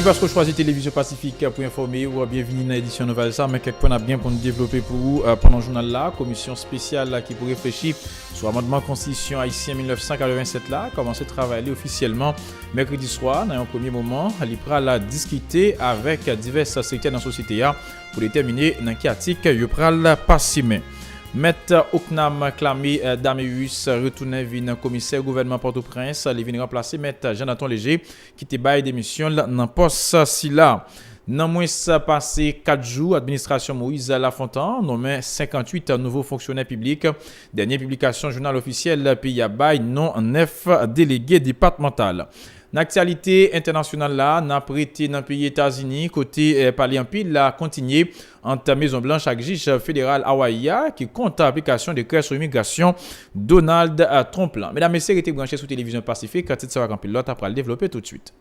parce que choisir Télévision Pacifique pour informer ou bienvenue dans l'édition nouvelle ça, mais quelques points à bien pour nous développer pour vous pendant le journal là, commission spéciale là, qui pour réfléchir sur l'amendement constitution haïtien 1987 là, commencer à travailler officiellement mercredi soir dans un premier moment, il va discuter avec divers secteurs dans la société là, pour déterminer dans quel article il va passer. Maître Oknam Clamé Dameus retourne vin commissaire gouvernement Port-au-Prince, il vient remplacer Maître Jonathan Léger qui te bail démission dans poste si là. Dans moins passé 4 jours, administration Moïse Lafontaine nommé 58 nouveaux fonctionnaires publics. Dernière publication journal officiel pays à bail non 9 délégués départementaux. L'actualité internationale là n'a prêté dans le pays États-Unis côté parler en pile la continuer entre Maison Blanche et juge fédéral Hawaii qui compte l'application de décret sur immigration Donald Trump là. Mesdames et messieurs, été branchés sur Télévision Pacifique, quand ça va en pilote après le développer tout de suite.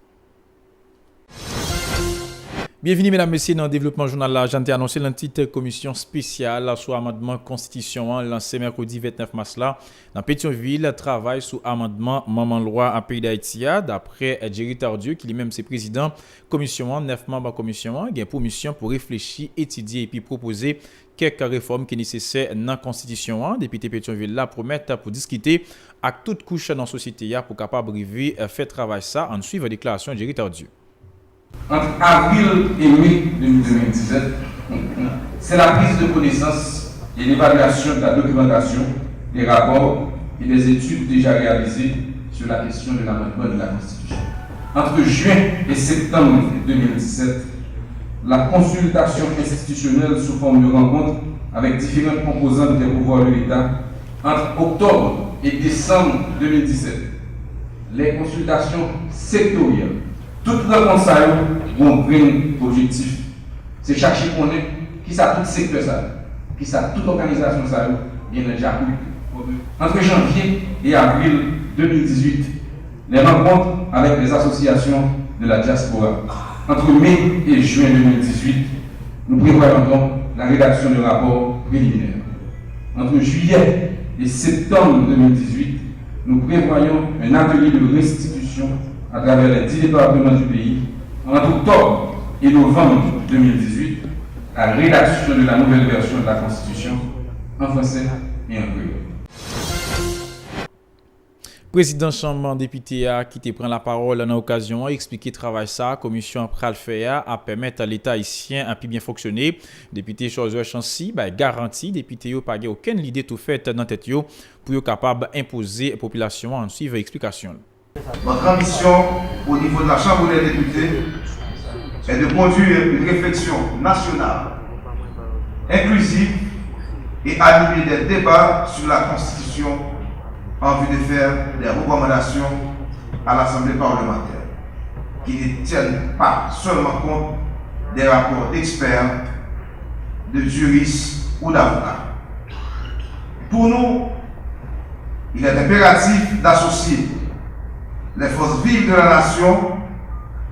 Bienvenue mesdames et messieurs dans le développement journal là. J'ai annoncé une petite commission spéciale sur amendement constitution lancé mercredi 29 mars là dans Pétionville travail sur amendement maman loi à pays d'Haïti d'après Jerry Tardieu qui lui-même c'est président commission 9 membres commission gain pour mission pour réfléchir, étudier et puis proposer quelques réformes qui sont nécessaires dans la constitution. Député Pétionville là promettent pour discuter avec toute couche dans la société pour capable arriver faire travail ça en suivant la déclaration de Jerry Tardieu. Entre avril et mai 2017, c'est la prise de connaissance et l'évaluation de la documentation, des rapports et des études déjà réalisées sur la question de l'amendement de la Constitution. Entre juin et septembre 2017, la consultation institutionnelle sous forme de rencontre avec différentes composantes des pouvoirs de l'État. Entre octobre et décembre 2017, les consultations sectorielles. Toute réponse à eux ont un objectif. C'est chercher qu'on est qui ça tout secteur ça, qui ça toute organisation ça, bien déjà entre janvier et avril 2018, les rencontres avec les associations de la diaspora. Entre mai et juin 2018, nous prévoyons donc la rédaction de rapports préliminaires. Entre juillet et septembre 2018, nous prévoyons un atelier de restitution à travers les 10 départements du pays. En octobre et novembre 2018, la rédaction de la nouvelle version de la Constitution en français et en créole. Président Chambre député qui te prend la parole dans l'occasion expliquer travail ça commission pral faire à permettre à l'État haïtien à bien fonctionner. Député Choiseur Chancy garantit député yo pas aucune idée tout faite dans tête yo pour capable imposer population en suivre explication. Notre ambition au niveau de la Chambre des députés est de conduire une réflexion nationale, inclusive et animer des débats sur la Constitution en vue de faire des recommandations à l'Assemblée parlementaire qui ne tiennent pas seulement compte des rapports d'experts, de juristes ou d'avocats. Pour nous, il est impératif d'associer les forces vives de la nation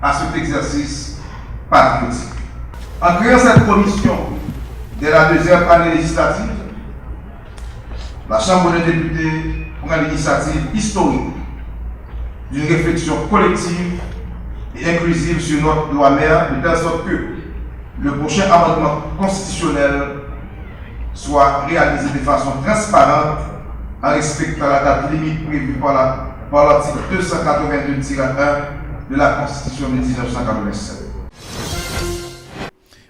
à cet exercice patriotique. En créant cette commission dès la deuxième année législative, la Chambre des députés prend l'initiative historique d'une réflexion collective et inclusive sur notre loi mère, de telle sorte que le prochain amendement constitutionnel soit réalisé de façon transparente en respectant la date limite prévue par l'article 282-1 de la Constitution de 1987.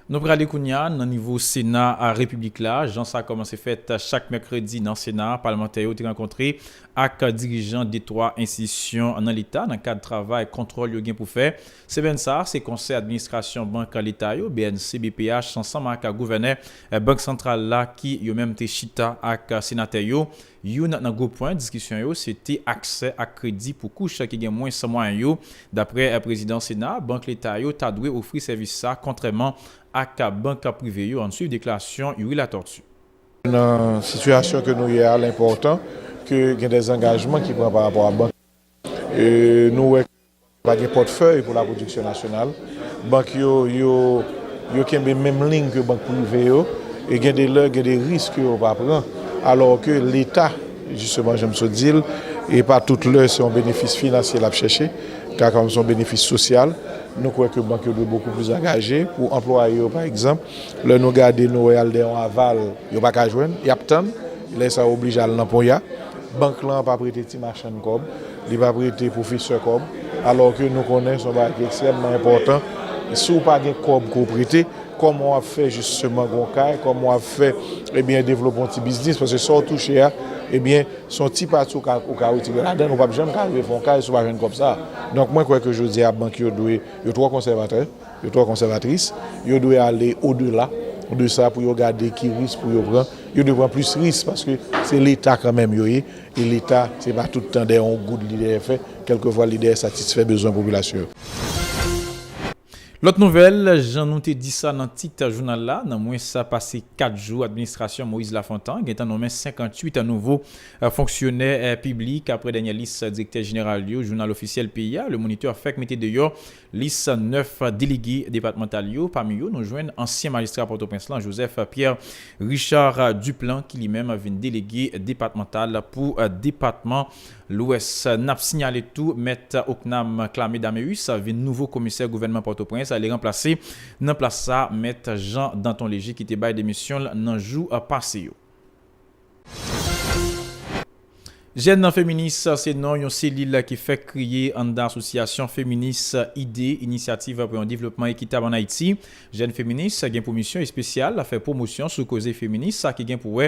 Nous prenons les Kounia dans le niveau Sénat à République là. Jean ça a commencé fait chaque mercredi dans le Sénat. Parlementaire ont rencontré avec dirigeants des 3 institutions dans l'État dans le cadre de travail contrôle yo gen pour faire. C'est bien ça, c'est conseil administration banque l'État yo BNC BPH ensemble avec le gouverneur banque centrale là qui yo même té chita avec sénateur yo. Yon nan gros point discussion yo c'était accès à crédit pour couche qui gen moins sans moyen yo. D'après président Sénat, banque l'État yo t'a doué offrir service ça contrairement à la banque privée en suivant déclaration Yuri La Tortue. Dans une situation que nous y a l'important que il y a des engagements qui prennent par rapport à la banque. Nous avons pas de portefeuille pour la production nationale. Banque yo qui même ligne que banque privée et il y a des risques qu'on va prendre alors que l'État justement j'aime se dire et pas toute l'heure c'est un bénéfice financier à chercher car comme son bénéfice social nous croyons que les banques doivent beaucoup plus engagées pour employer, par exemple. Là, nous regardons Noël en aval, il n'y a pas qu'à joindre, il y a tant, là, ça oblige à l'emploi. Banque là pas prêter petit machin comme, il pas prêter professeur comme, alors que nous connaissons un qui est extrêmement important. Si vous pas de comme qu'on prêter, comment on fait justement comment on fait développer un petit business parce que ça touché son petit parti au cas là-dedans, on pas jamais arriver font cas sur pas comme ça. Donc moi crois que je dis à banque yo trois conservateurs, yo trois conservatrices, yo doit aller au-delà de ça pour regarder qui risque pour yo prendre, yo doit prendre plus risque parce que c'est l'état quand même yo et l'état c'est pas tout le temps des on good leader fait, quelquefois leader satisfait besoin population. L'autre nouvelle, j'en ai dit ça dans le titre journal là, dans moins ça passé 4 jours, administration Moïse Lafontaine, qui a nommé 58 nouveaux fonctionnaires publics après dernière liste directeur général du journal officiel PIA, le moniteur fait mettre dehors liste 9 délégués départementaux, parmi eux nous joignent ancien magistrat Port-au-Prince Joseph Pierre Richard Duplan qui lui-même vient délégué départemental pour département l'Ouest. N'a signalé tout maître Oknam Clamé Dameus vient nouveau commissaire gouvernement Port-au-Prince aller remplacer dans place ça maître Jean Danton Léger qui était bail démission dans jour passé. Jeunes féministes, c'est non une cellule qui fait crier en association féministe idée initiative pour un développement équitable en Haïti. Jeunes féministes gain pour mission spéciale à faire promotion sur cause féministe qui gain pour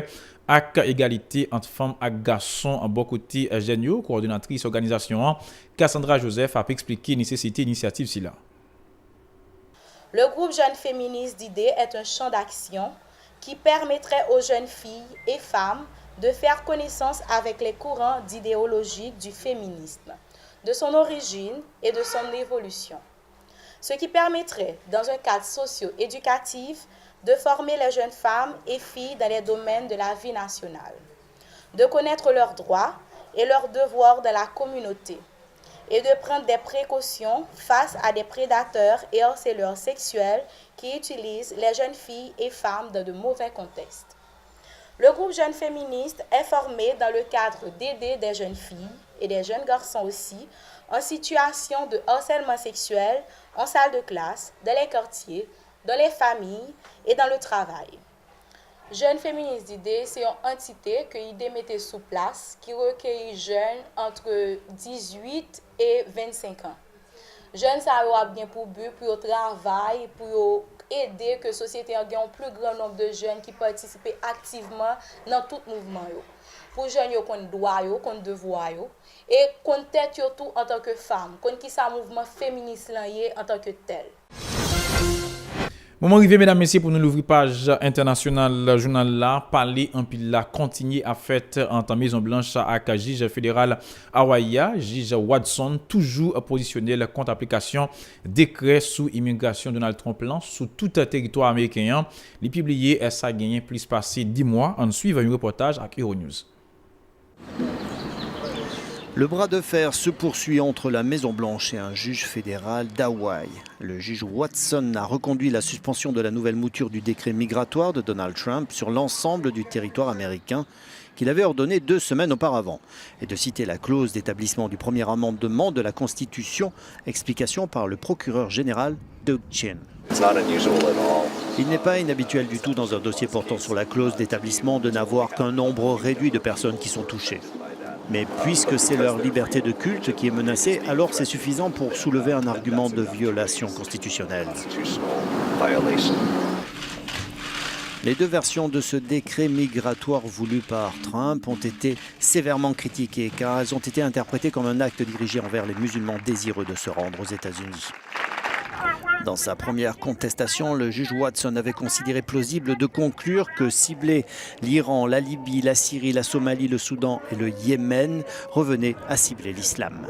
ak égalité entre femmes et garçons en bon côté jeunes coordonnatrice organisation Cassandra Joseph a expliqué nécessité initiative si là. Le groupe Jeunes féministes d'idées est un champ d'action qui permettrait aux jeunes filles et femmes de faire connaissance avec les courants d'idéologie du féminisme, de son origine et de son évolution. Ce qui permettrait, dans un cadre socio-éducatif, de former les jeunes femmes et filles dans les domaines de la vie nationale, de connaître leurs droits et leurs devoirs dans la communauté, et de prendre des précautions face à des prédateurs et harceleurs sexuels qui utilisent les jeunes filles et femmes dans de mauvais contextes. Le groupe Jeunes féministes est formé dans le cadre d'aider des jeunes filles et des jeunes garçons aussi en situation de harcèlement sexuel en salle de classe, dans les quartiers, dans les familles et dans le travail. Jeunes féministes d'idées, c'est une entité que l'idée mettait sous place qui recueille jeunes entre 18 et 25 ans. Jeunes, ça a bien pour but, pour travail, pour aider que la société ait un plus grand nombre de jeunes qui participent activement dans tout mouvement. Pour les jeunes, qui ont droit, qui ont devoir, et qu'on tête tout en tant que femme, qu'on qui ça mouvement féministe en tant que tel. Moment arrivé, mesdames, messieurs, pour nous l'ouvrir page internationale journal là, parler en pile là, continuer à faire en Maison Blanche avec juge fédéral Hawaïa, juge Watson, toujours positionné contre application décret sous immigration Donald Trump là, sous tout le territoire américain. Il publié ça a gagné plus passé 10 mois. En suivant un reportage avec Euronews. Le bras de fer se poursuit entre la Maison-Blanche et un juge fédéral d'Hawaï. Le juge Watson a reconduit la suspension de la nouvelle mouture du décret migratoire de Donald Trump sur l'ensemble du territoire américain qu'il avait ordonné 2 semaines auparavant. Et de citer la clause d'établissement du premier amendement de la Constitution, explication par le procureur général Doug Chin. Il n'est pas inhabituel du tout dans un dossier portant sur la clause d'établissement de n'avoir qu'un nombre réduit de personnes qui sont touchées. Mais puisque c'est leur liberté de culte qui est menacée, alors c'est suffisant pour soulever un argument de violation constitutionnelle. Les 2 versions de ce décret migratoire voulu par Trump ont été sévèrement critiquées car elles ont été interprétées comme un acte dirigé envers les musulmans désireux de se rendre aux États-Unis. Dans sa première contestation, le juge Watson avait considéré plausible de conclure que cibler l'Iran, la Libye, la Syrie, la Somalie, le Soudan et le Yémen revenait à cibler l'islam.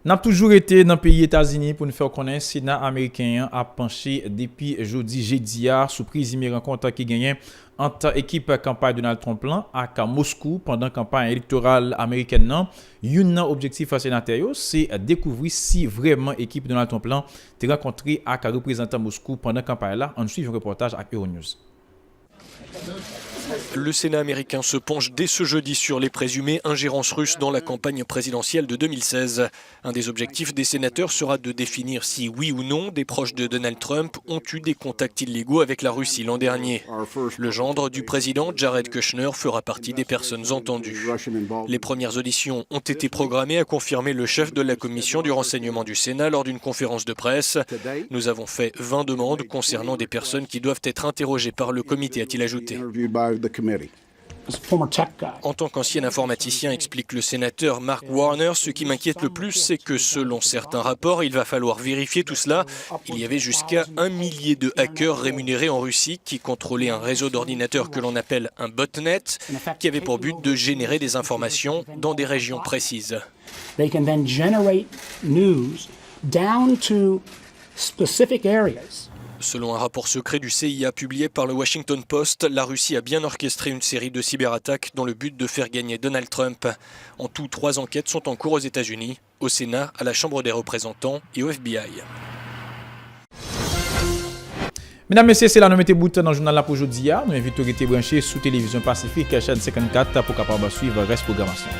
N'a toujours été dans le pays États-Unis pour nous faire connaître le Sénat américain a penché depuis jeudi sous prise de rencontre qui gagnait entre équipe campagne Donald Trump à Moscou pendant la campagne électorale américaine. Un objectif sénateur, c'est découvrir si vraiment l'équipe Donald Trump a rencontré avec représentant Moscou pendant la campagne là. On suit un reportage avec Euronews. Le Sénat américain se penche dès ce jeudi sur les présumées ingérences russes dans la campagne présidentielle de 2016. Un des objectifs des sénateurs sera de définir si, oui ou non, des proches de Donald Trump ont eu des contacts illégaux avec la Russie l'an dernier. Le gendre du président, Jared Kushner, fera partie des personnes entendues. Les premières auditions ont été programmées, a confirmé le chef de la commission du renseignement du Sénat lors d'une conférence de presse. Nous avons fait 20 demandes concernant des personnes qui doivent être interrogées par le comité, a-t-il ajouté. En tant qu'ancien informaticien, explique le sénateur Mark Warner, ce qui m'inquiète le plus, c'est que selon certains rapports, il va falloir vérifier tout cela. Il y avait jusqu'à 1 millier de hackers rémunérés en Russie qui contrôlaient un réseau d'ordinateurs que l'on appelle un botnet, qui avait pour but de générer des informations dans des régions précises. They can then generate news down to specific areas. Selon un rapport secret du CIA publié par le Washington Post, la Russie a bien orchestré une série de cyberattaques dans le but de faire gagner Donald Trump. En tout, 3 enquêtes sont en cours aux États-Unis, au Sénat, à la Chambre des représentants et au FBI. Mesdames, Messieurs, c'est là nous mettons bout dans le journal là pour aujourd'hui. Nous invitons à rester branchés sous Télévision Pacifique, chaîne 54, pour capable suivre le reste de la programmation.